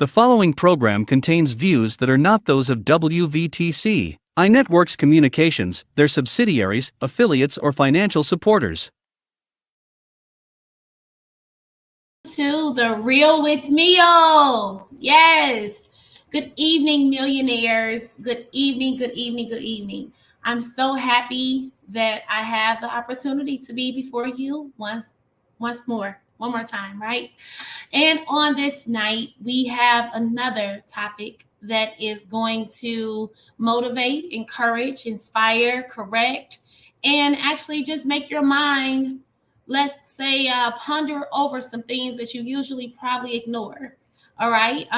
The following program contains views that are not those of WVTC, iNetworks Communications, their subsidiaries, affiliates, or financial supporters. To the Real with Mio. Yes. Good evening, millionaires. Good evening, good evening, good evening. I'm so happy that I have the opportunity to be before you one more time, right? And on this night, we have another topic that is going to motivate, encourage, inspire, correct, and actually just make your mind, let's say, ponder over some things that you usually probably ignore. All right.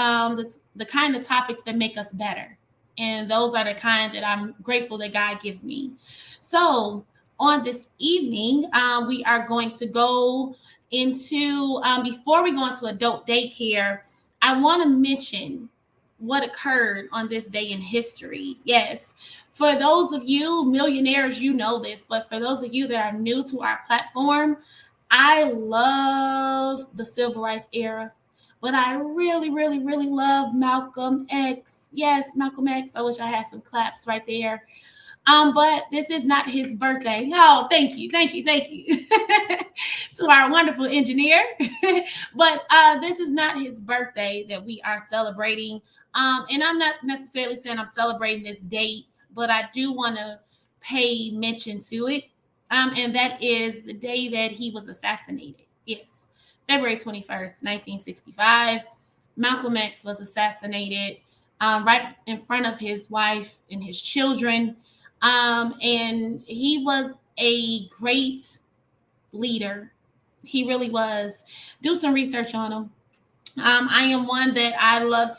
The kind of topics that make us better. And those are the kind that I'm grateful that God gives me. So, on this evening, we are going to go into, before we go into adult daycare, I want to mention what occurred on this day in history. Yes, for those of you millionaires, you know this, but for those of you that are new to our platform, I love the civil rights era, but I really, really, really love Malcolm X. Yes, Malcolm X. I wish I had some claps right there. But this is not his birthday. Oh, thank you to our wonderful engineer. But this is not his birthday that we are celebrating. And I'm not necessarily saying I'm celebrating this date, but I do want to pay mention to it. And that is the day that he was assassinated. Yes, February 21st, 1965. Malcolm X was assassinated right in front of his wife and his children. And he was a great leader. He really was. Do some research on him. I am one that I love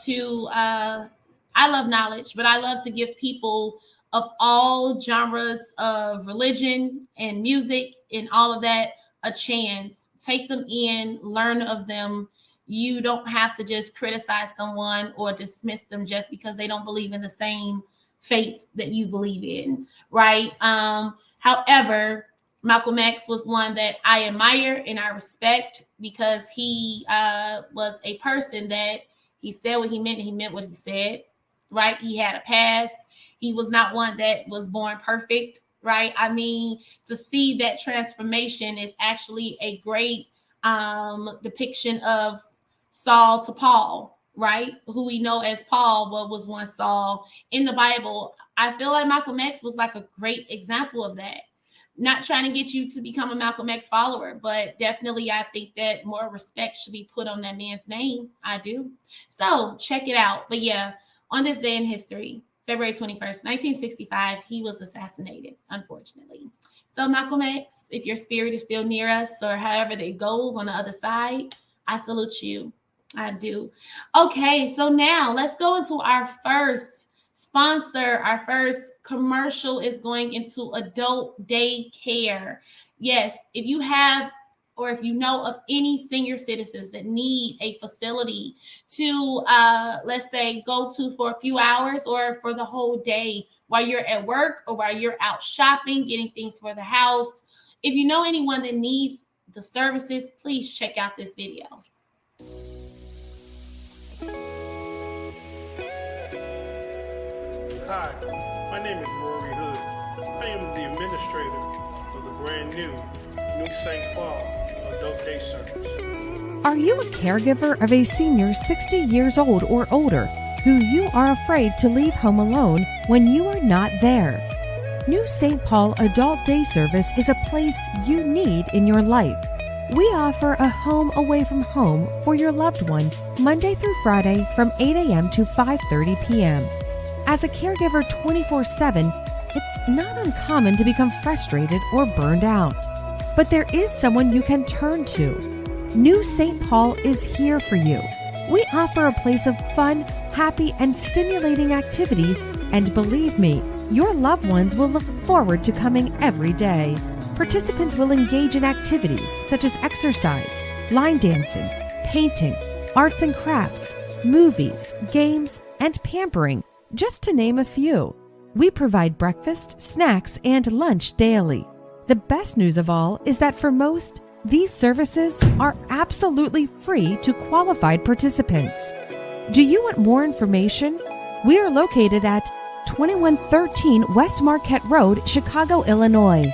knowledge, but I love to give people of all genres of religion and music and all of that a chance. Take them in, learn of them. You don't have to just criticize someone or dismiss them just because they don't believe in the same faith that you believe in, right? However, Malcolm X was one that I admire and I respect because he was a person that he said what he meant and he meant what he said, right? He had a past. He was not one that was born perfect, right? I mean, to see that transformation is actually a great depiction of Saul to Paul, right? Who we know as Paul, but was once Saul in the Bible. I feel like Malcolm X was like a great example of that. Not trying to get you to become a Malcolm X follower, but definitely I think that more respect should be put on that man's name. I do. So check it out. But yeah, on this day in history, February 21st, 1965, he was assassinated, unfortunately. So Malcolm X, if your spirit is still near us or however it goes on the other side, I salute you. I do. Okay, so now let's go into our first sponsor. Our first commercial is going into adult daycare. Yes, if you have or if you know of any senior citizens that need a facility to, let's say, go to for a few hours or for the whole day while you're at work or while you're out shopping, getting things for the house. If you know anyone that needs the services, please check out this video. Hi, my name is Rory Hood. I am the administrator of the brand new St. Paul Adult Day Service. Are you a caregiver of a senior 60 years old or older who you are afraid to leave home alone when you are not there? New St. Paul Adult Day Service is a place you need in your life. We offer a home away from home for your loved one Monday through Friday from 8 a.m. to 5:30 p.m. As a caregiver 24/7, it's not uncommon to become frustrated or burned out. But there is someone you can turn to. New St. Paul is here for you. We offer a place of fun, happy, and stimulating activities, and believe me, your loved ones will look forward to coming every day. Participants will engage in activities such as exercise, line dancing, painting, arts and crafts, movies, games, and pampering, just to name a few. We provide breakfast, snacks, and lunch daily. The best news of all is that for most, these services are absolutely free to qualified participants. Do you want more information? We are located at 2113 West Marquette Road, Chicago, Illinois.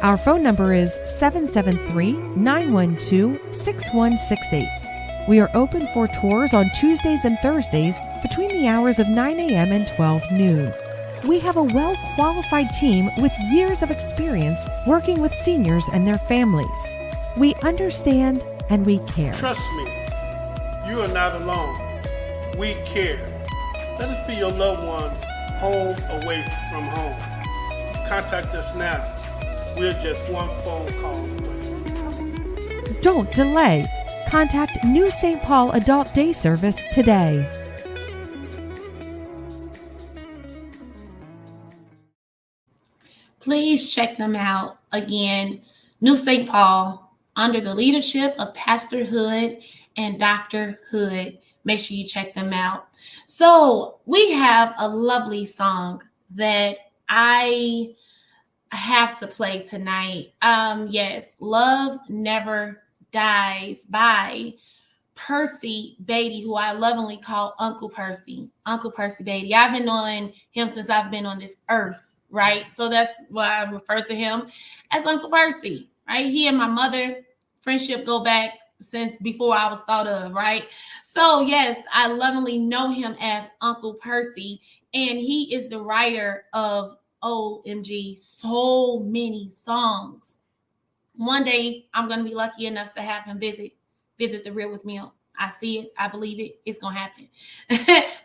Our phone number is 773-912-6168. We are open for tours on Tuesdays and Thursdays between the hours of 9 a.m. and 12 noon. We have a well-qualified team with years of experience working with seniors and their families. We understand and we care. Trust me, you are not alone. We care. Let us be your loved ones, home away from home. Contact us now. We're just one phone call away. Don't delay. Contact New St. Paul Adult Day Service today. Please check them out. Again, New St. Paul, under the leadership of Pastor Hood and Dr. Hood. Make sure you check them out. So we have a lovely song that I have to play tonight. Yes, Love Never Dies by Percy Beatty, who I lovingly call Uncle Percy. Uncle Percy Beatty. I've been knowing him since I've been on this earth, right? So that's why I refer to him as Uncle Percy, right? He and my mother friendship go back since before I was thought of, right? So yes, I lovingly know him as Uncle Percy, and he is the writer of OMG, so many songs. One day I'm going to be lucky enough to have him visit the Real with me. I see it. I believe it. It's going to happen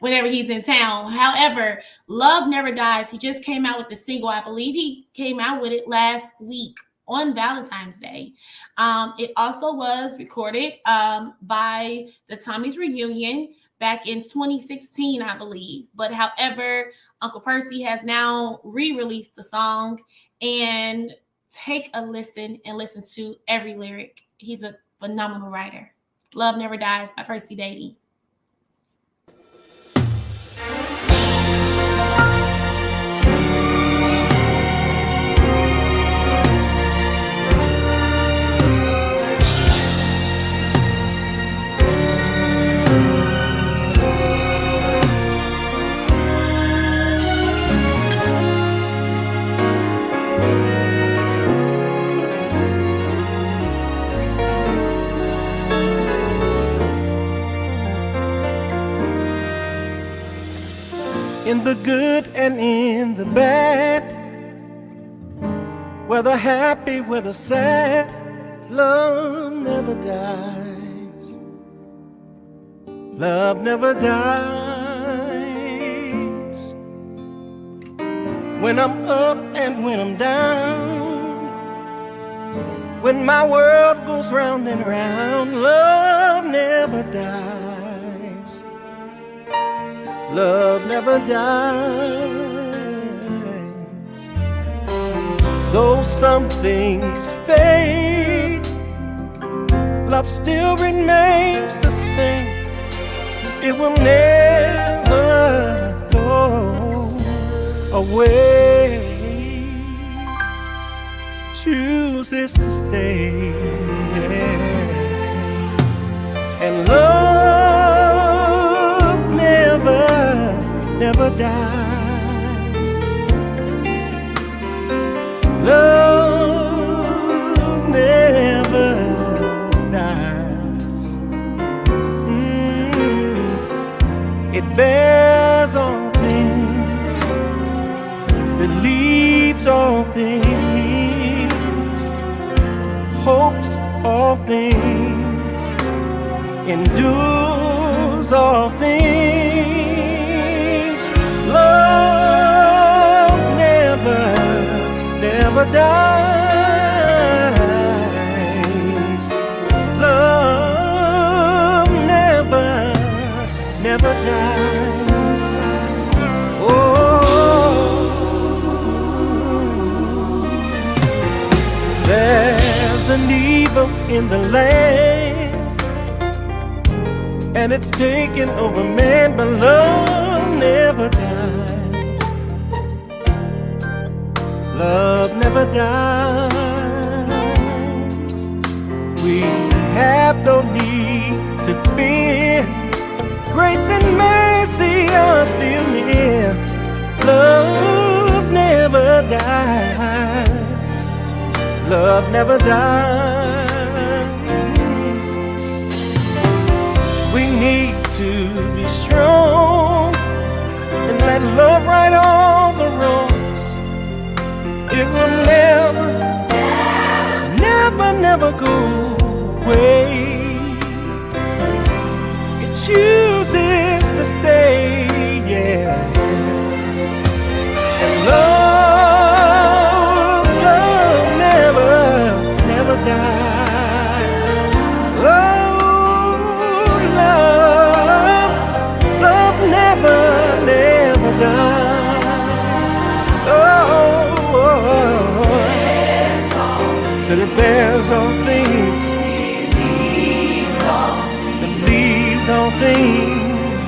whenever he's in town. However, Love Never Dies. He just came out with the single. I believe he came out with it last week on Valentine's Day. It also was recorded by the Tommy's Reunion back in 2016, I believe. But however, Uncle Percy has now re-released the song, and take a listen and listen to every lyric. He's a phenomenal writer. Love Never Dies by Percy Beatty. In the good and in the bad, whether happy, whether sad, love never dies. Love never dies. When I'm up and when I'm down, when my world goes round and round, love never dies. Love never dies. Though some things fade, love still remains the same. It will never go away. Chooses to stay. And love never dies. Love never dies. It bears all things, believes all things, hopes all things, endures all things. Love never dies. Love never dies. Oh, there's an evil in the land, and it's taken over man, but love never dies. Love never dies. We have no need to fear. Grace and lover's still near. Love never dies. Love never dies. We need to be strong and let love right all the wrongs. It will never go away. It chooses to stay, yeah. And love never dies. Oh, love never dies. Oh, said it bears all things, believes all things,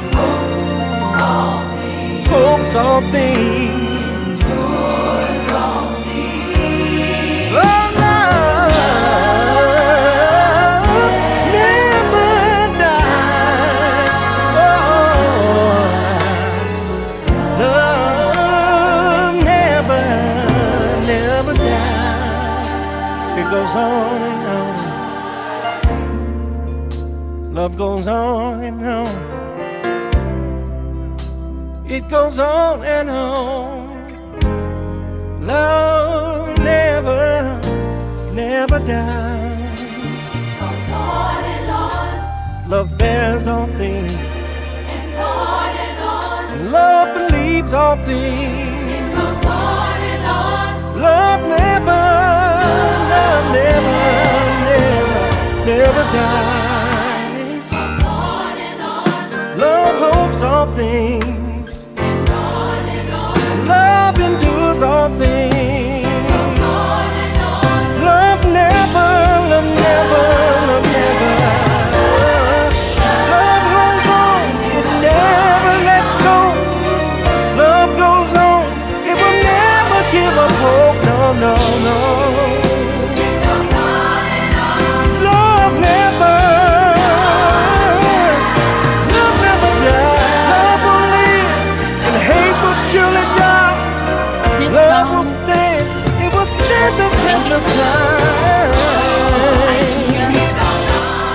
hopes all things, joys all things. Oh, love never dies. Oh, love never dies. It goes on and on. Love goes on and on. It goes on and on. Love never dies. Goes on and on, Love bears all things. and on and on. And love believes all things. Goes on and on, Love never dies. goes on and on, Love hopes all things. and on and on. Love endures all things. Goes on and on, Love never. Love goes on, it never lets go. Love goes on, it will never give up hope. No. goes on and on. Love never dies. Love will live, and hate will surely die. This Love will song, stand, it will stand the test of time.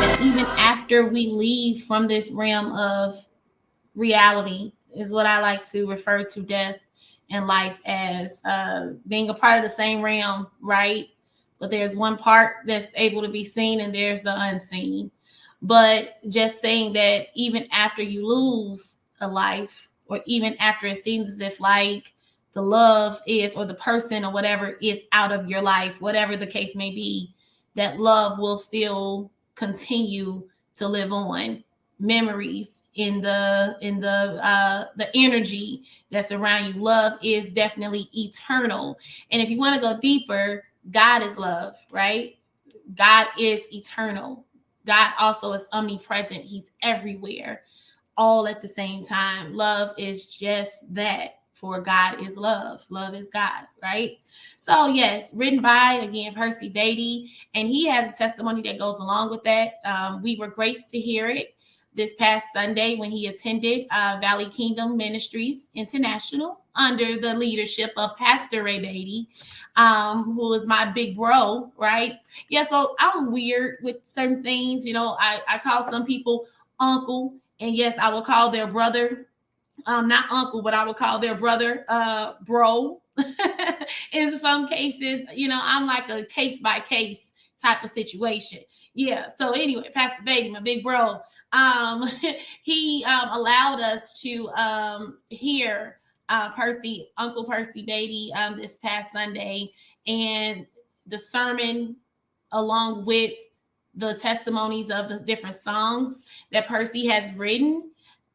that even after we leave from this realm of reality, is what I like to refer to death and life as, being a part of the same realm, right? But there's one part that's able to be seen and there's the unseen. But just saying that even after you lose a life, or even after it seems as if like the love is, or the person or whatever is out of your life, whatever the case may be, that love will still continue to live on. Memories in the energy that's around you. Love is definitely eternal. And if you want to go deeper, God is love, right? God is eternal. God also is omnipresent. He's everywhere, all at the same time. Love is just that. For God is love. Love is God, right? So yes, written by, again, Percy Beatty, and he has a testimony that goes along with that. We were graced to hear it this past Sunday when he attended Valley Kingdom Ministries International under the leadership of Pastor Ray Beatty, who is my big bro, right? Yeah, so I'm weird with certain things. You know, I call some people uncle, and yes, I will call their brother, not uncle, but I would call their brother bro. In some cases, you know, I'm like a case by case type of situation. Yeah. So anyway, Pastor Beatty, my big bro, he allowed us to hear Uncle Percy Beatty this past Sunday, and the sermon along with the testimonies of the different songs that Percy has written.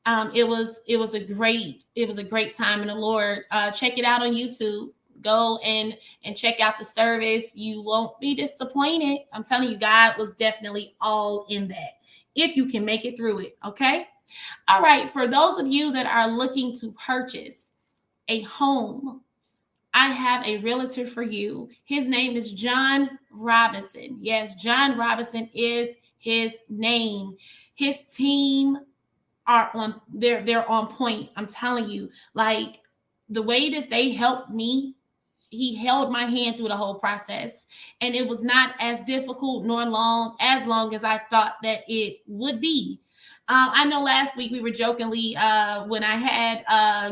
It was a great time in the Lord. Check it out on YouTube. Go and check out the service. You won't be disappointed. I'm telling you, God was definitely all in that, if you can make it through it. Okay. All right. For those of you that are looking to purchase a home, I have a realtor for you. His name is John Robinson. Yes, John Robinson is his name. His team are on they're on point. I'm telling you, like the way that they helped me, he held my hand through the whole process, and it was not as difficult nor long as I thought that it would be. I know last week we were jokingly when I had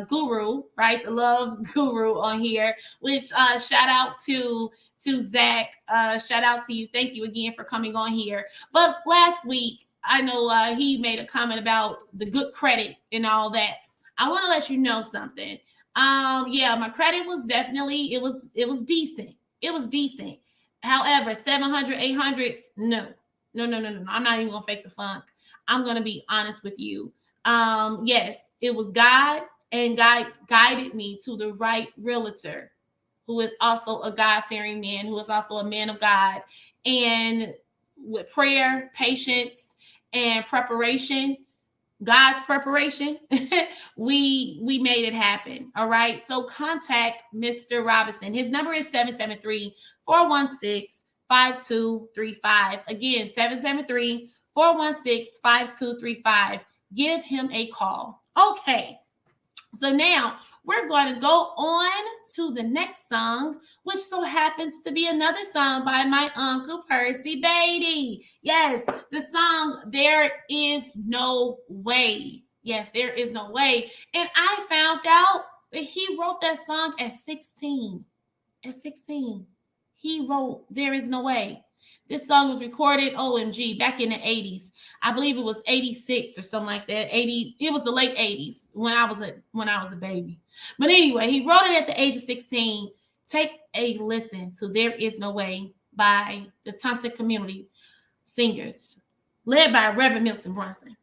Guru, right, the love guru on here, which shout out to Zach. Shout out to you. Thank you again for coming on here. But last week, I know he made a comment about the good credit and all that. I want to let you know something. Yeah, my credit was definitely, it was decent. It was decent. However, 700, 800s, no. I'm not even gonna fake the funk. I'm gonna be honest with you. Yes, it was God, and God guided me to the right realtor, who is also a God-fearing man, who is also a man of God. And with prayer, patience, and preparation, God's preparation, we made it happen. All right. So contact Mr. Robinson. His number is 773-416-5235. Again, 773-416-5235. Give him a call. Okay. So now we're going to go on to the next song, which so happens to be another song by my Uncle Percy Beatty. Yes, the song There Is No Way. Yes, There Is No Way. And I found out that he wrote that song at 16. At 16, he wrote There Is No Way. This song was recorded, OMG, back in the 80s. I believe it was 86 or something like that. 80, it was the late 80s when I was a baby. But anyway, he wrote it at the age of 16. Take a listen to There Is No Way by the Thompson Community Singers, led by Reverend Milton Brunson.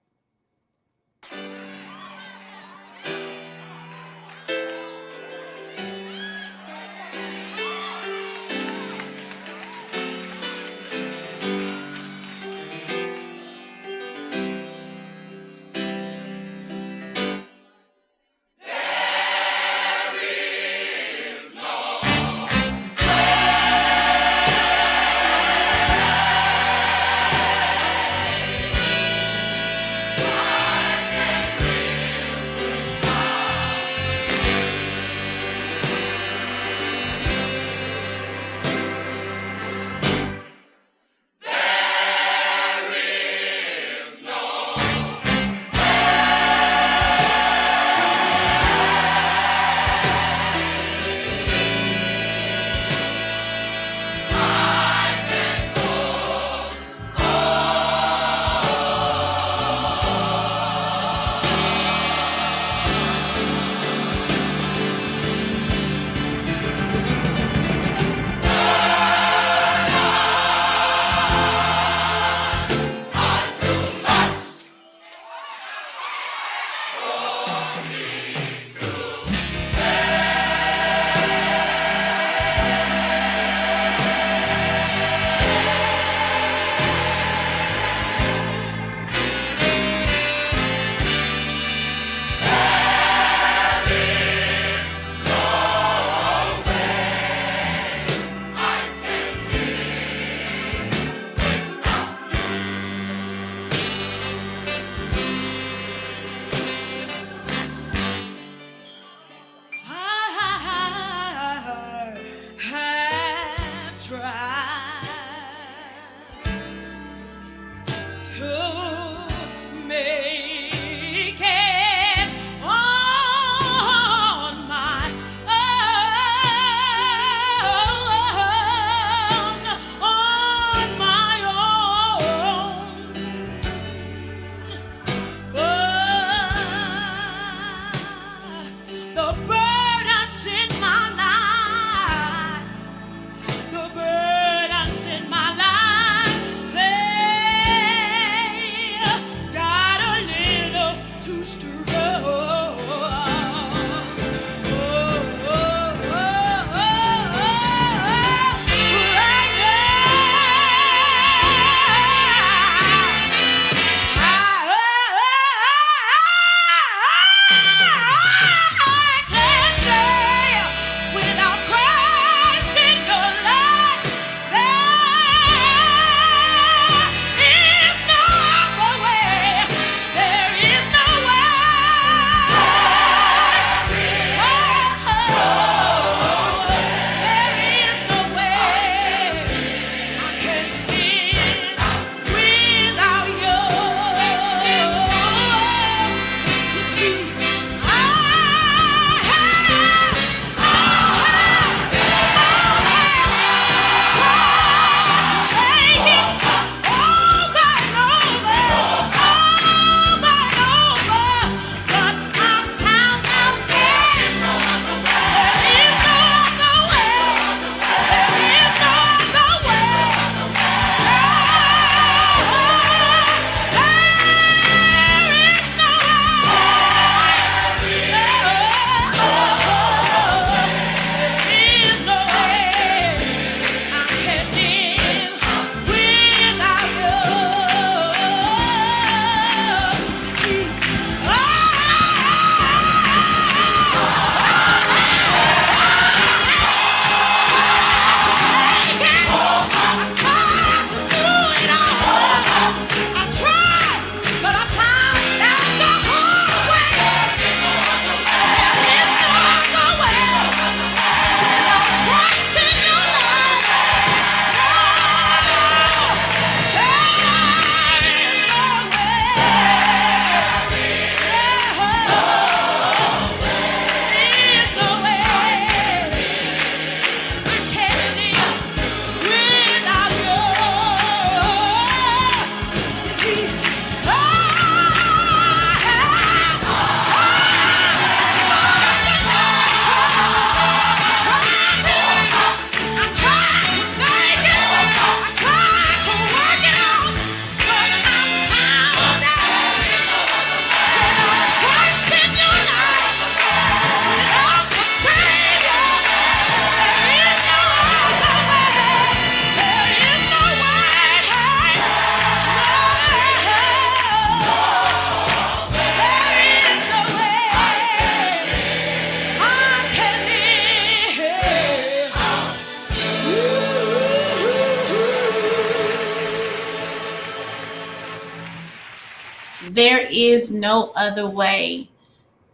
There is no other way.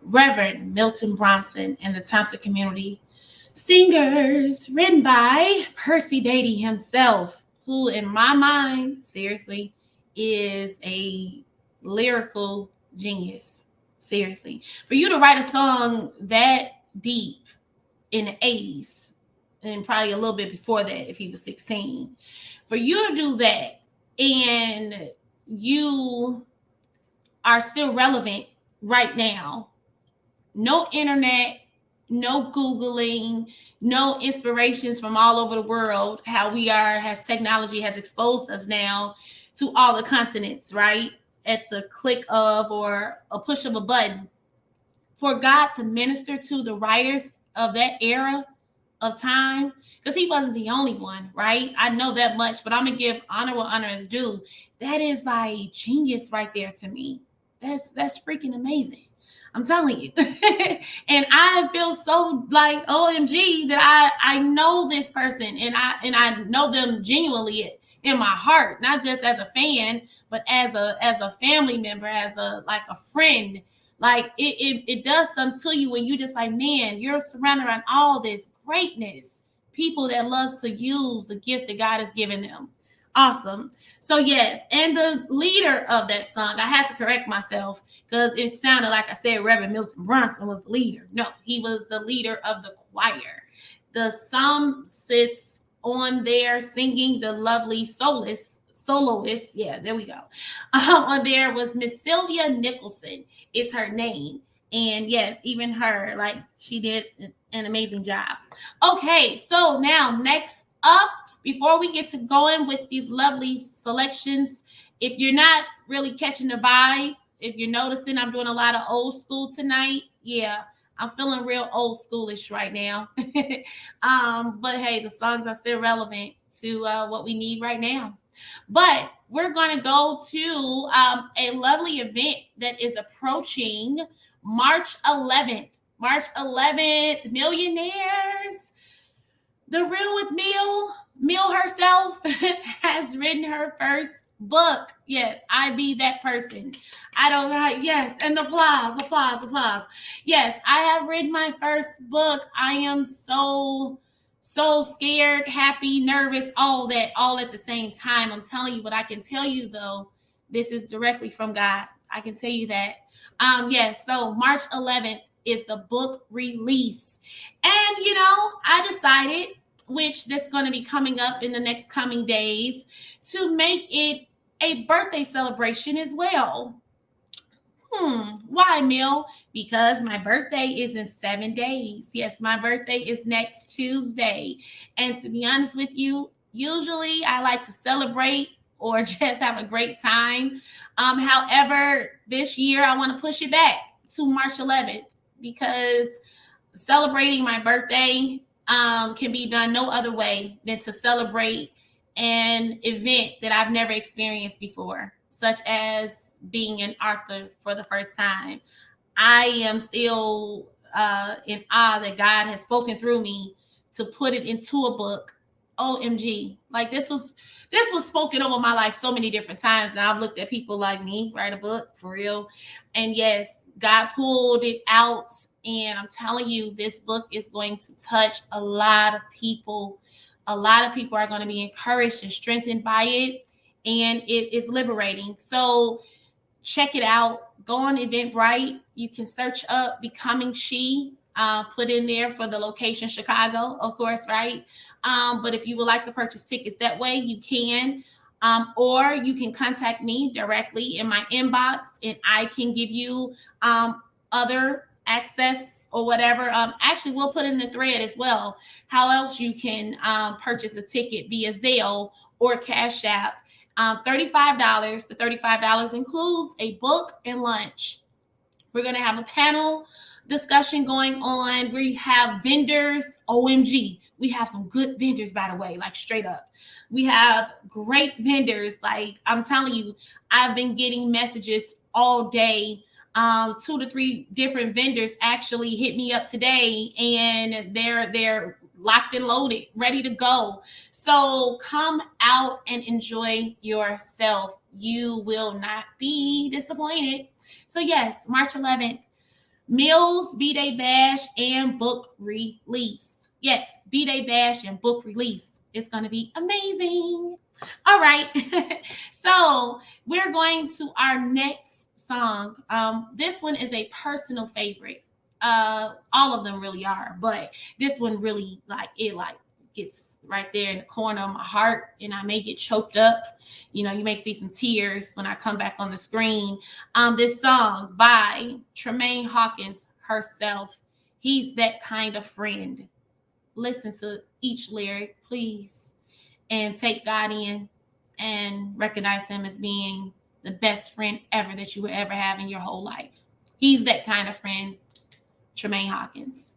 Reverend Milton Bronson and the Thompson Community Singers, written by Percy Beatty himself, who in my mind, seriously, is a lyrical genius. Seriously. For you to write a song that deep in the 80s, and probably a little bit before that if he was 16, for you to do that and you are still relevant right now, no internet, no Googling, no inspirations from all over the world, how we are, as technology has exposed us now to all the continents, right? At the click of or a push of a button. For God to minister to the writers of that era of time, because he wasn't the only one, right? I know that much, but I'm going to give honor what honor is due. That is like genius right there to me. That's freaking amazing. I'm telling you. And I feel so like OMG that I know this person and I know them genuinely in my heart, not just as a fan, but as a family member, as a friend. Like it does something to you when you just like, man, you're surrounded around all this greatness, people that loves to use the gift that God has given them. Awesome. So yes, and the leader of that song, I had to correct myself because it sounded like I said Reverend Milton Bronson was the leader. No, he was the leader of the choir. The psalmist on there singing, the lovely soloist. Yeah, there we go. On there was Miss Sylvia Nicholson is her name. And yes, even her, like she did an amazing job. Okay, so now next up, before we get to going with these lovely selections, if you're not really catching the vibe, if you're noticing I'm doing a lot of old school tonight, yeah, I'm feeling real old schoolish right now. But hey, the songs are still relevant to what we need right now. But we're going to go to a lovely event that is approaching March 11th. March 11th, Millionaires. The Real with Mill herself has written her first book. Yes, I be that person. I don't know. Yes, and applause. Yes, I have written my first book. I am so scared, happy, nervous, all that, all at the same time. I'm telling you, but I can tell you though, this is directly from God. I can tell you that. Yes, so March 11th is the book release. And I decided, which that's going to be coming up in the next coming days, to make it a birthday celebration as well. Why, Mill? Because my birthday is in 7 days. Yes, my birthday is next Tuesday. And to be honest with you, usually I like to celebrate or just have a great time. However, this year I want to push it back to March 11th because celebrating my birthday can be done no other way than to celebrate an event that I've never experienced before, such as being an author for the first time. I am still in awe that God has spoken through me to put it into a book. OMG. Like this was spoken over my life so many different times. And I've looked at people like me write a book for real. And yes, God pulled it out. And I'm telling you, this book is going to touch a lot of people. A lot of people are going to be encouraged and strengthened by it. And it is liberating. So check it out. Go on Eventbrite. You can search up Becoming She. Put in there for the location Chicago, of course, right? But if you would like to purchase tickets that way, you can. Or you can contact me directly in my inbox and I can give you other access or whatever. Actually, we'll put in the thread as well how else you can purchase a ticket via Zelle or Cash App. $35. The $35 includes a book and lunch. We're going to have a panel discussion going on. We have vendors. OMG. We have some good vendors, by the way, like straight up. We have great vendors. Like I'm telling you, I've been getting messages all day. 2 to 3 different vendors actually hit me up today and they're locked and loaded, ready to go. So come out and enjoy yourself. You will not be disappointed. So yes, March 11th, Mills, B-Day Bash, and book release. Yes, B-Day Bash and book release. It's going to be amazing. All right. So we're going to our next song. This one is a personal favorite. All of them really are, but this one really gets right there in the corner of my heart, and I may get choked up. You know, you may see some tears when I come back on the screen. This song by Tremaine Hawkins herself. He's that kind of friend. Listen to each lyric, please, and take God in and recognize him as being the best friend ever that you will ever have in your whole life. He's that kind of friend, Tremaine Hawkins.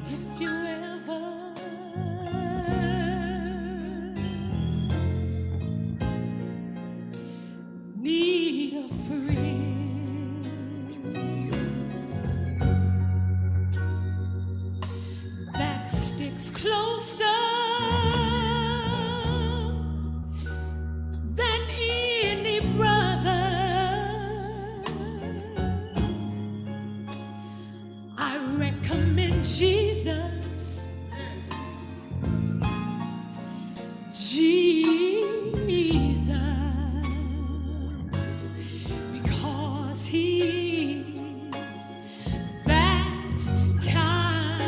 If you ever need a friend, that sticks closer than any brother, I recommend Jesus. Jesus, because he's that kind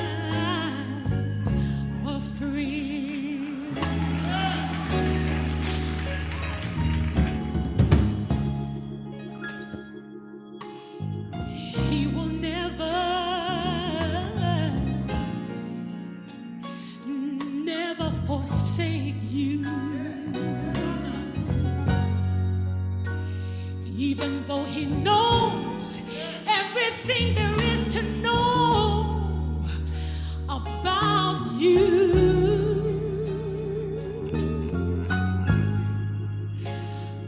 of friend. He will never forsake you, even though he knows everything there is to know about you.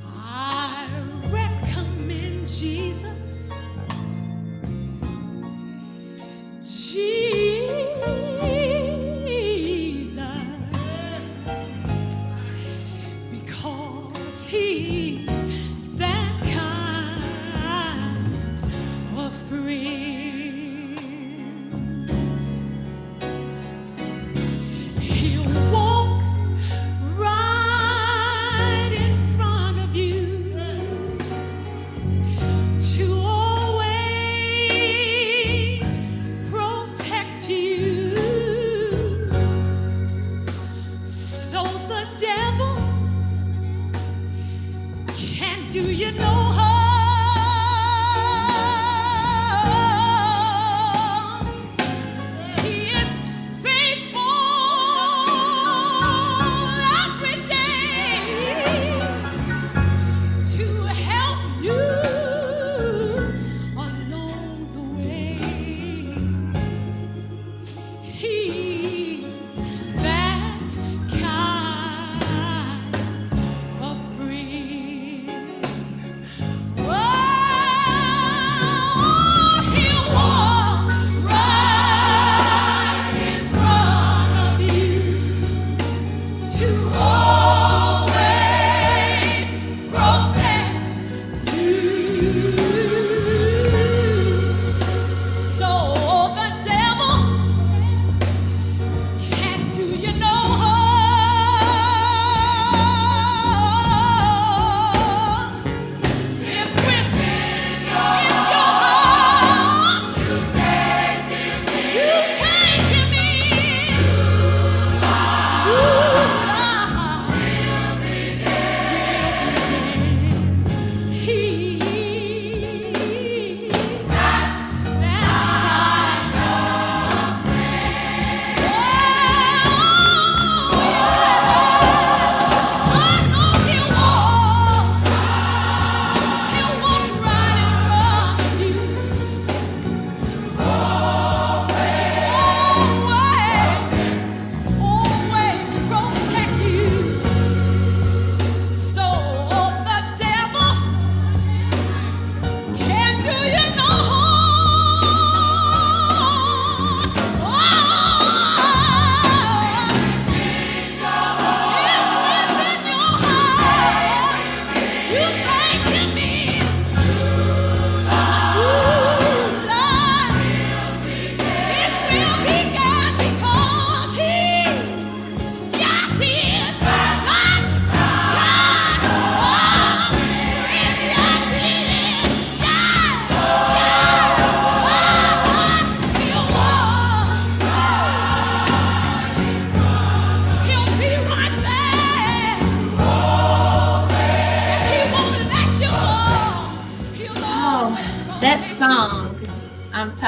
I recommend Jesus. Jesus, because he's that kind of friend.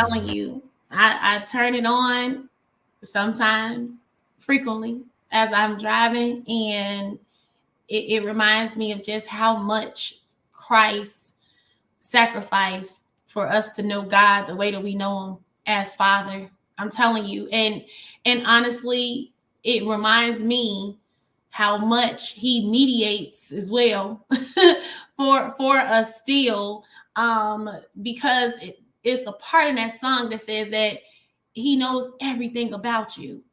telling you, I turn it on sometimes, frequently, as I'm driving, and it reminds me of just how much Christ sacrificed for us to know God the way that we know him as Father. I'm telling you. And honestly, it reminds me how much he mediates as well for us still, because it's a part in that song that says that he knows everything about you,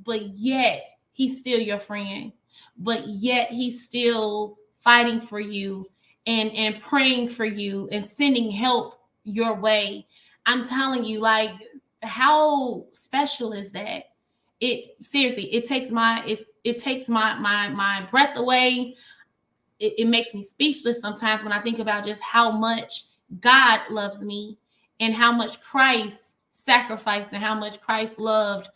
but yet he's still your friend, but yet he's still fighting for you and praying for you and sending help your way. I'm telling you, like, how special is that? It seriously, it takes my breath away. It makes me speechless sometimes when I think about just how much God loves me and how much Christ sacrificed and how much Christ loved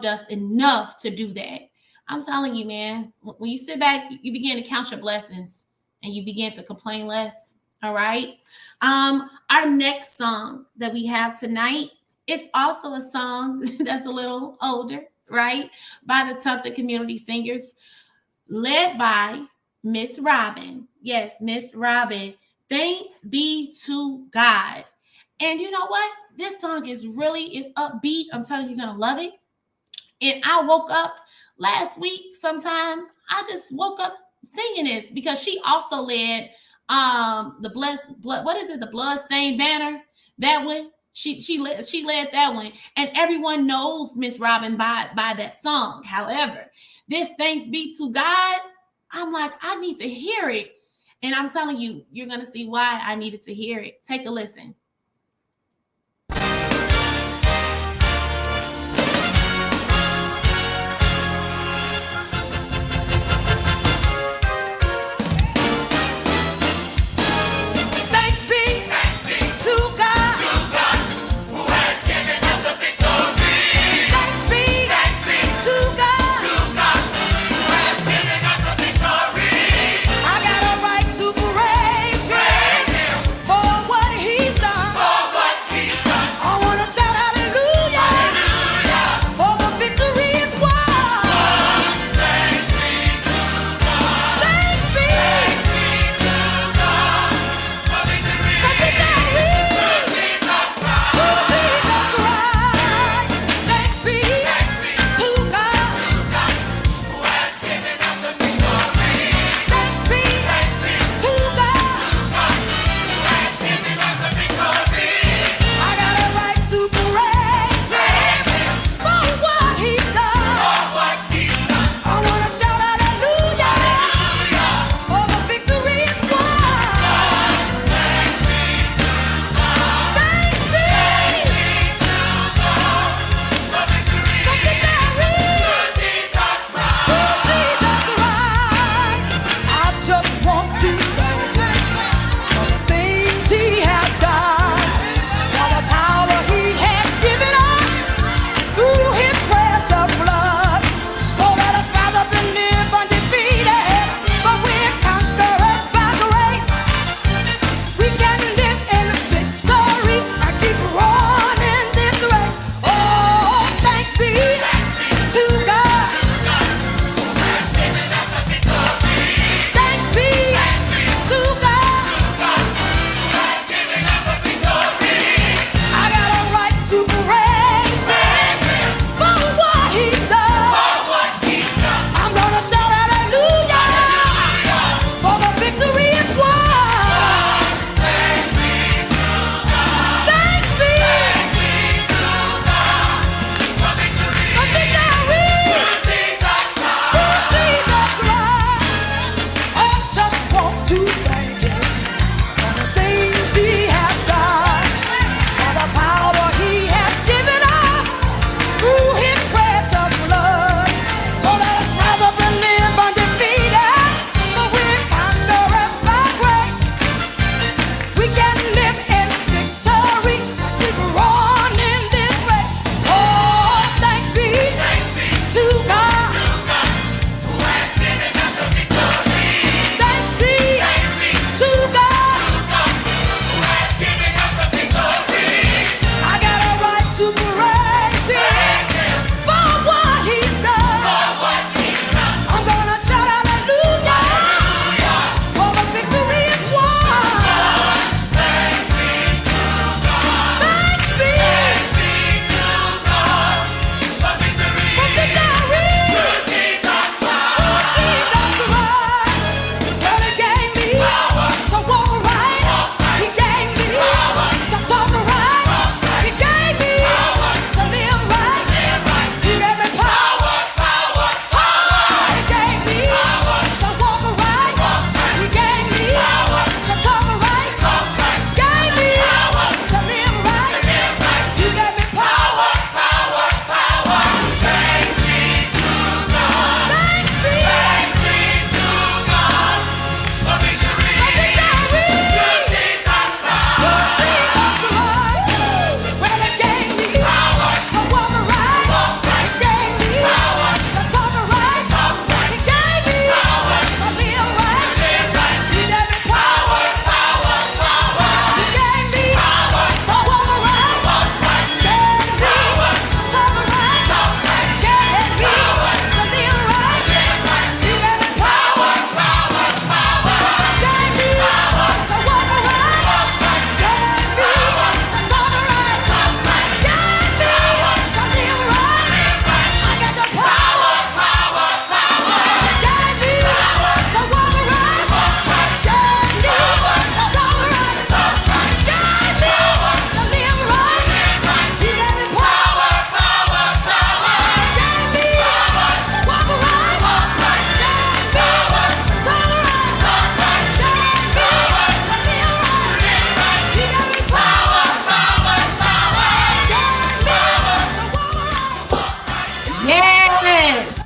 us enough to do that. I'm telling you, man, when you sit back, you begin to count your blessings and you begin to complain less. All right. Our next song that we have tonight is also a song that's a little older, right? By the Thompson Community Singers, led by Miss Robin. Yes, Miss Robin. Thanks be to God. And you know what? This song is upbeat. I'm telling you, you're gonna love it. And I woke up last week sometime. I just woke up singing this because she also led the the Bloodstained Banner. That one. She led that one, and everyone knows Miss Robin by that song. However, this Thanks Be to God, I'm like, I need to hear it. And I'm telling you, you're gonna see why I needed to hear it. Take a listen. I got a right to praise him for what he's done.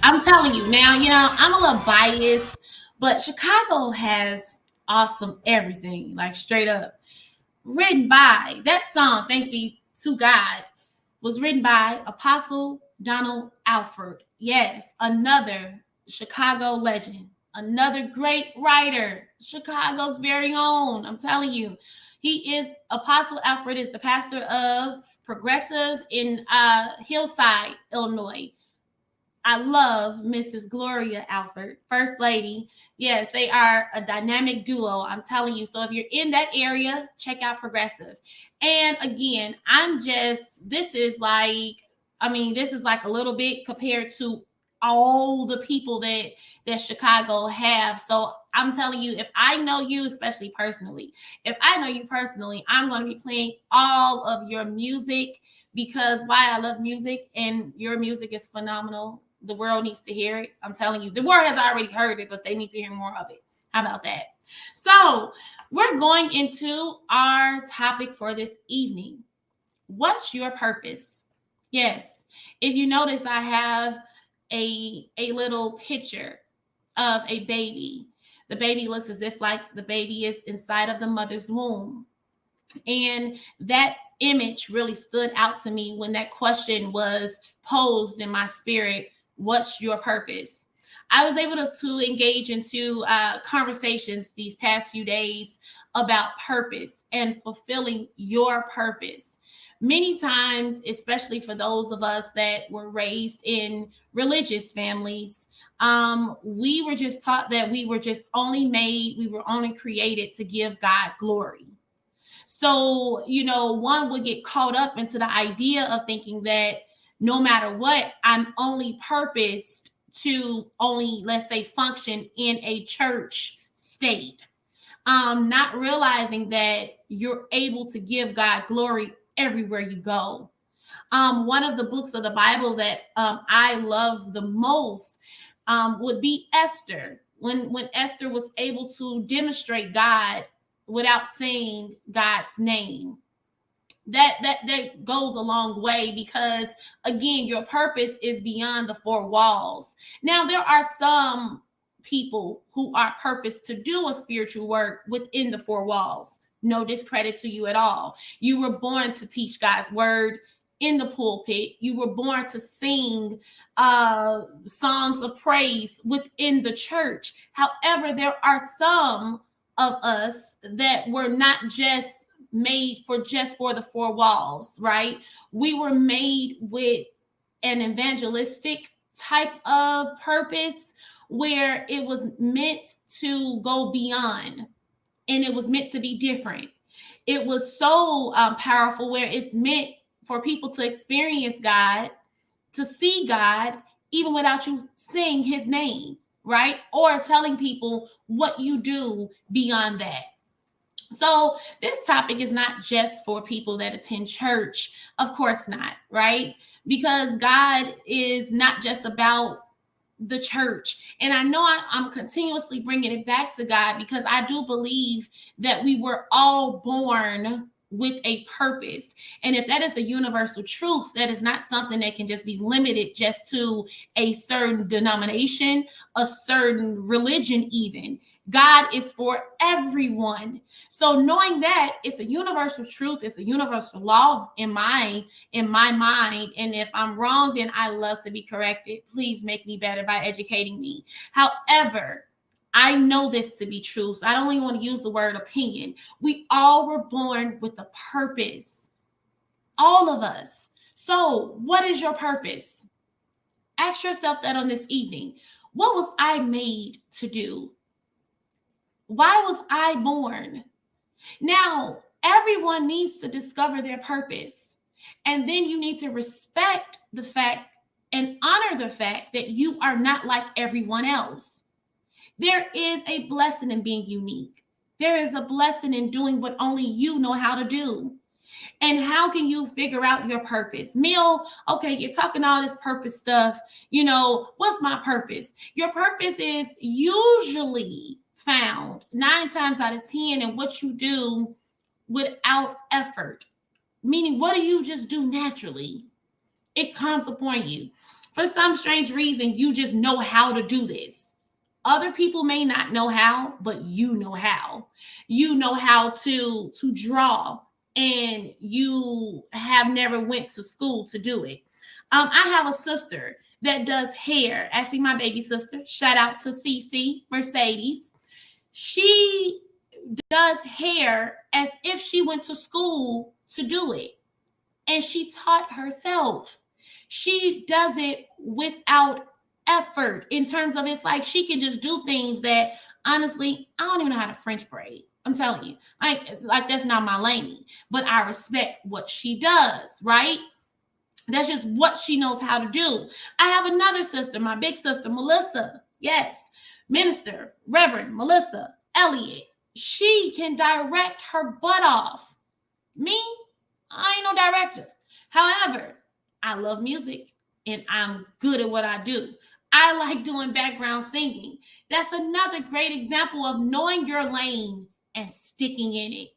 I'm telling you now, I'm a little biased, but Chicago has awesome everything, like straight up. Written by that song, Thanks Be to God, was written by Apostle Donald Alford. Yes, another Chicago legend, another great writer, Chicago's very own. I'm telling you, Apostle Alford is the pastor of Progressive in Hillside, Illinois. I love Mrs. Gloria Alford, First Lady. Yes, they are a dynamic duo. I'm telling you. So if you're in that area, check out Progressive. And again, this is like a little bit compared to all the people that Chicago have. So I'm telling you, if I know you, especially personally, I'm going to be playing all of your music because why I love music and your music is phenomenal. The world needs to hear it. I'm telling you, the world has already heard it, but they need to hear more of it. How about that? So we're going into our topic for this evening. What's your purpose? Yes. If you notice, I have a little picture of a baby. The baby looks as if like the baby is inside of the mother's womb. And that image really stood out to me when that question was posed in my spirit. What's your purpose? I was able to engage into conversations these past few days about purpose and fulfilling your purpose. Many times, especially for those of us that were raised in religious families, we were just taught that we were only created to give God glory. So, one would get caught up into the idea of thinking that no matter what, I'm only purposed to only, let's say, function in a church state. Not realizing that you're able to give God glory everywhere you go. One of the books of the Bible that I love the most would be Esther. When Esther was able to demonstrate God without saying God's name. That goes a long way because, again, your purpose is beyond the four walls. Now, there are some people who are purposed to do a spiritual work within the four walls. No discredit to you at all. You were born to teach God's word in the pulpit. You were born to sing songs of praise within the church. However, there are some of us that were not just made for the four walls, right? We were made with an evangelistic type of purpose where it was meant to go beyond and it was meant to be different. It was so powerful where it's meant for people to experience God, to see God, even without you saying his name, right? Or telling people what you do beyond that. So this topic is not just for people that attend church. Of course not, right? Because God is not just about the church. And I know I'm continuously bringing it back to God because I do believe that we were all born with a purpose. And if that is a universal truth, that is not something that can just be limited just to a certain denomination, a certain religion even. God is for everyone. So knowing that it's a universal truth, it's a universal law in my mind. And if I'm wrong, then I love to be corrected. Please make me better by educating me. However, I know this to be true. So I don't even want to use the word opinion. We all were born with a purpose. All of us. So what is your purpose? Ask yourself that on this evening. What was I made to do? Why was I born? Now, everyone needs to discover their purpose. And then you need to respect the fact and honor the fact that you are not like everyone else. There is a blessing in being unique. There is a blessing in doing what only you know how to do. And how can you figure out your purpose? Mill, okay, you're talking all this purpose stuff. What's my purpose? Your purpose is usually found 9 times out of 10 in what you do without effort. Meaning, what do you just do naturally? It comes upon you. For some strange reason, you just know how to do this. Other people may not know how, but you know how. You know how to draw, and you have never went to school to do it. I have a sister that does hair. Actually, my baby sister. Shout out to CC Mercedes. She does hair as if she went to school to do it, and she taught herself. She does it without effort, in terms of, it's like she can just do things that honestly, I don't even know how to French braid. I'm telling you, like that's not my lane, but I respect what she does, right? That's just what she knows how to do. I have another sister, my big sister, Melissa. Yes, Minister, Reverend Melissa Elliott. She can direct her butt off. Me, I ain't no director. However, I love music and I'm good at what I do. I like doing background singing. That's another great example of knowing your lane and sticking in it.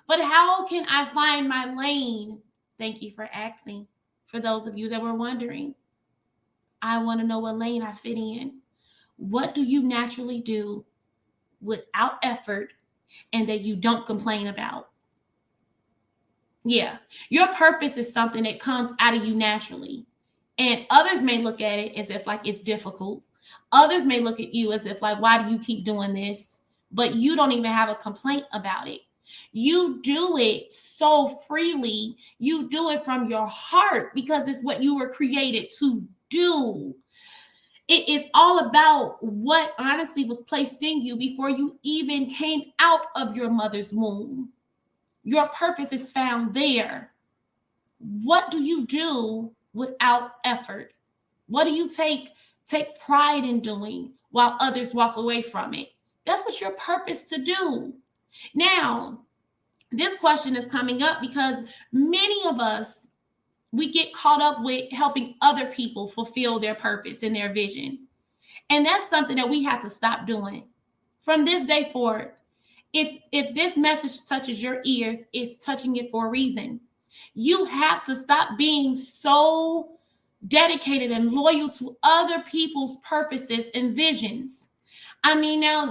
But how can I find my lane? Thank you for asking. For those of you that were wondering, I want to know what lane I fit in. What do you naturally do without effort and that you don't complain about? Yeah, your purpose is something that comes out of you naturally. And others may look at it as if like it's difficult. Others may look at you as if like, why do you keep doing this? But you don't even have a complaint about it. You do it so freely. You do it from your heart because it's what you were created to do. It is all about what honestly was placed in you before you even came out of your mother's womb. Your purpose is found there. What do you do without effort? What do you take pride in doing while others walk away from it? That's what your purpose to do. Now, this question is coming up because many of us, we get caught up with helping other people fulfill their purpose and their vision. And that's something that we have to stop doing. From this day forward, if this message touches your ears, it's touching it for a reason. You have to stop being so dedicated and loyal to other people's purposes and visions. I mean, now,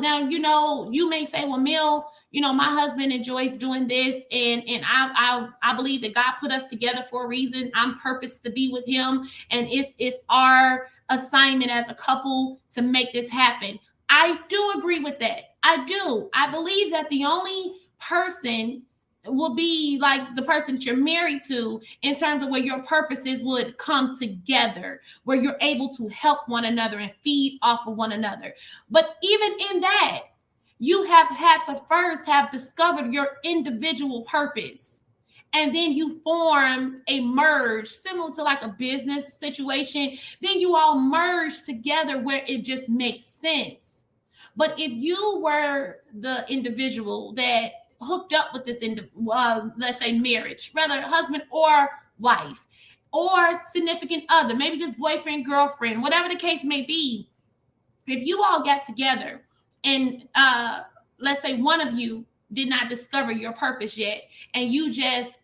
you may say, well, Mill, my husband enjoys doing this, and I believe that God put us together for a reason. I'm purposed to be with him, and it's our assignment as a couple to make this happen. I do agree with that. I do. I believe that the only person will be like the person that you're married to, in terms of where your purposes would come together, where you're able to help one another and feed off of one another. But even in that, you have had to first have discovered your individual purpose. And then you form a merge, similar to like a business situation. Then you all merge together where it just makes sense. But if you were the individual that hooked up with this, let's say marriage, whether husband or wife or significant other, maybe just boyfriend, girlfriend, whatever the case may be, if you all got together and let's say one of you did not discover your purpose yet, and you just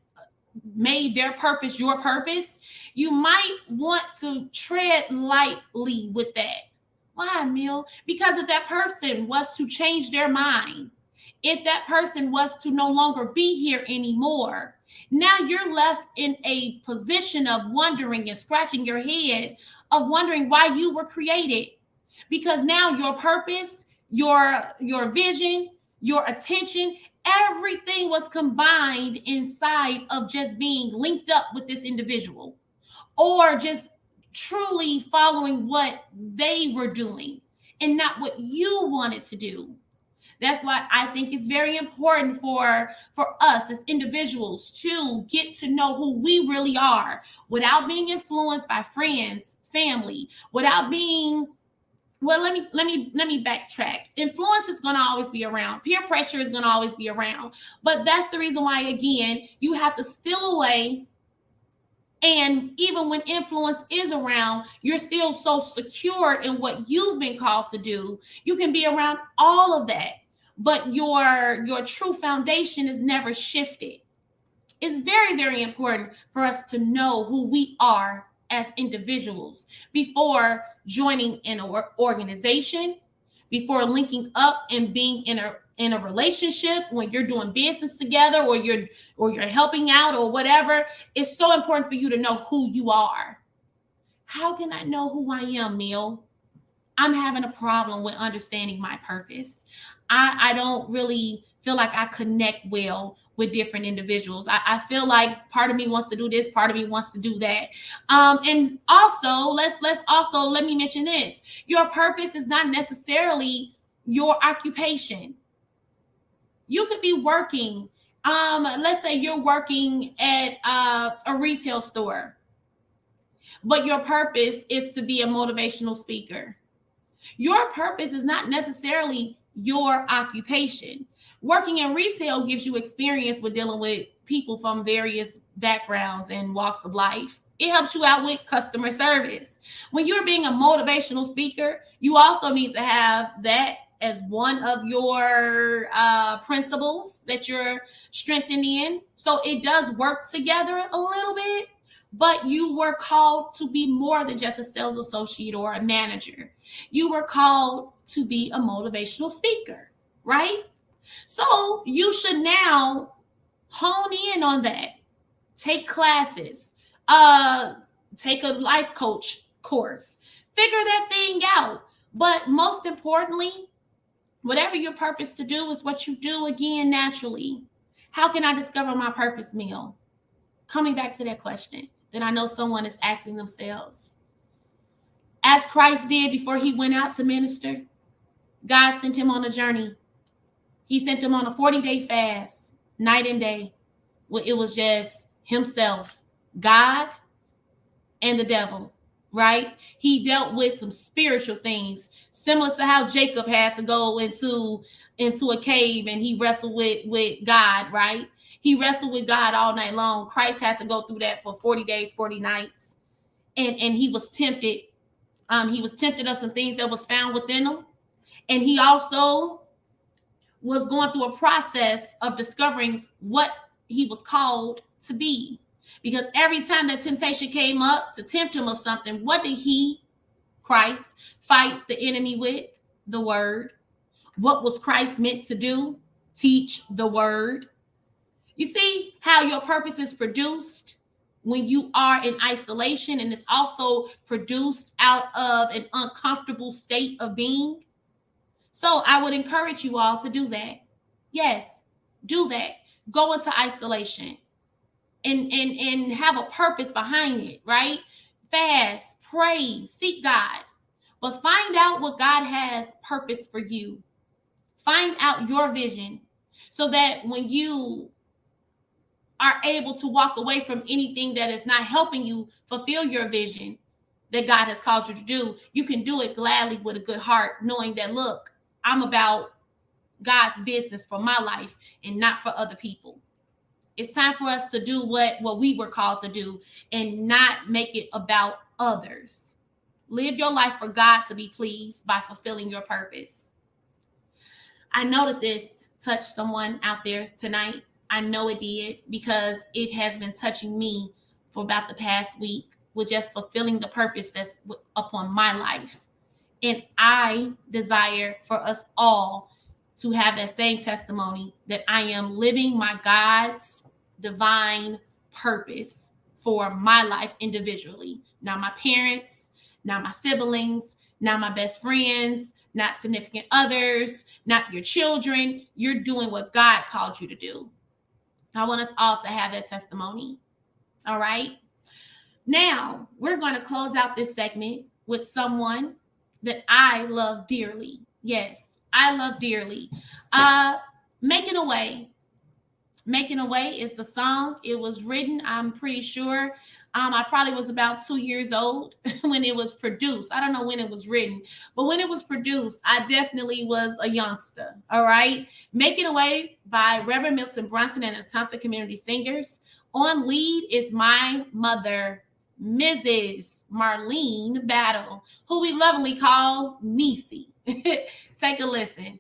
made their purpose your purpose, you might want to tread lightly with that. Why, Mill? Because if that person was to change their mind, if that person was to no longer be here anymore, now you're left in a position of wondering and scratching your head of wondering why you were created. Because now your purpose, your vision, your attention, everything was combined inside of just being linked up with this individual, or just truly following what they were doing and not what you wanted to do. That's why I think it's very important for us as individuals to get to know who we really are without being influenced by friends, family, without being, well, let me backtrack. Influence is going to always be around. Peer pressure is going to always be around. But that's the reason why, again, you have to steal away. And even when influence is around, you're still so secure in what you've been called to do. You can be around all of that, but your true foundation is never shifted. It's very, very important for us to know who we are as individuals before joining an organization, before linking up and being in a relationship, when you're doing business together or you're helping out or whatever. It's so important for you to know who you are. How can I know who I am, Neil? I'm having a problem with understanding my purpose. I don't really feel like I connect well with different individuals. I feel like part of me wants to do this, part of me wants to do that. And also, let me mention this. Your purpose is not necessarily your occupation. You could be working, let's say you're working at a retail store, but your purpose is to be a motivational speaker. Your purpose is not necessarily your occupation. Working in retail gives you experience with dealing with people from various backgrounds and walks of life. It helps you out with customer service. When you're being a motivational speaker, you also need to have that as one of your principles that you're strengthening in. So it does work together a little bit, but you were called to be more than just a sales associate or a manager. You were called to be a motivational speaker, right? So you should now hone in on that. Take classes, take a life coach course, figure that thing out. But most importantly, whatever your purpose to do is what you do again naturally. How can I discover my purpose, Neil? Coming back to that question that I know someone is asking themselves. As Christ did before he went out to minister, God sent him on a journey. He sent him on a 40-day fast, night and day. It was just himself, God, and the devil, right? He dealt with some spiritual things, similar to how Jacob had to go into a cave and he wrestled with God, right? He wrestled with God all night long. Christ had to go through that for 40 days, 40 nights. And he was tempted. He was tempted of some things that was found within him. And he also was going through a process of discovering what he was called to be. Because every time that temptation came up to tempt him of something, what did he, Christ, fight the enemy with? The word. What was Christ meant to do? Teach the word. You see how your purpose is produced when you are in isolation, and it's also produced out of an uncomfortable state of being. So I would encourage you all to do that. Yes, do that. Go into isolation and have a purpose behind it, right? Fast, pray, seek God, but find out what God has purpose for you. Find out your vision so that when you are able to walk away from anything that is not helping you fulfill your vision that God has called you to do, you can do it gladly with a good heart, knowing that, look, I'm about God's business for my life and not for other people. It's time for us to do what we were called to do and not make it about others. Live your life for God to be pleased by fulfilling your purpose. I know that this touched someone out there tonight. I know it did, because it has been touching me for about the past week with just fulfilling the purpose that's upon my life. And I desire for us all to have that same testimony that I am living my God's divine purpose for my life individually. Not my parents, not my siblings, not my best friends, not significant others, not your children. You're doing what God called you to do. I want us all to have that testimony. All right. Now we're going to close out this segment with someone that I love dearly. Yes, I love dearly. Making a Way. Making a Way is the song. It was written, I'm pretty sure, I probably was about 2 years old when it was produced. I don't know when it was written, but when it was produced, I definitely was a youngster. All right. Making a Way by Reverend Milton Brunson and the Thompson Community Singers. On lead is my mother, Mrs. Marlene Battle, who we lovingly call Niecy. Take a listen.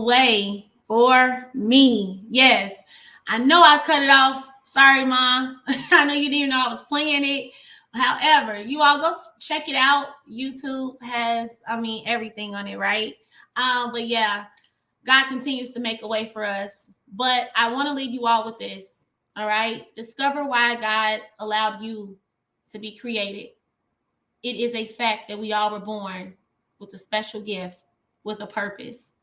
away for me. Yes, I know I cut it off. Sorry, Mom. I know you didn't even know I was playing it. However, you all go check it out. YouTube has, everything on it, right? But yeah, God continues to make a way for us. But I want to leave you all with this. All right. Discover why God allowed you to be created. It is a fact that we all were born with a special gift, with a purpose.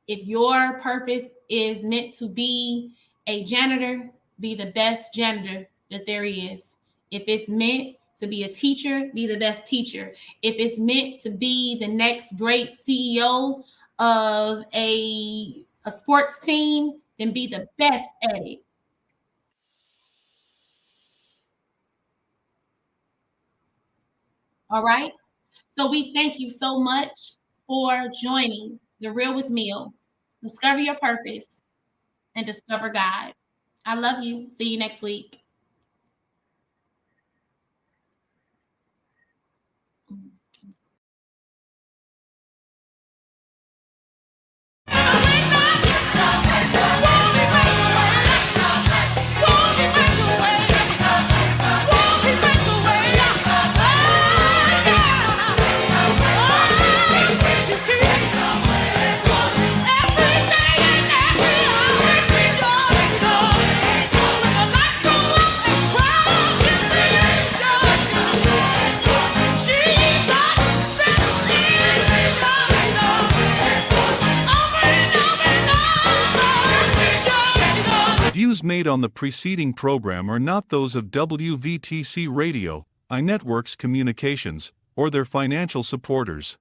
If your purpose is meant to be a janitor, be the best janitor that there is. If it's meant to be a teacher, be the best teacher. If it's meant to be the next great CEO of a sports team, then be the best at it. All right. So we thank you so much for joining The Real with Meal. Discover your purpose and discover God. I love you. See you next week. Views made on the preceding program are not those of WVTC Radio, iNetworks Communications, or their financial supporters.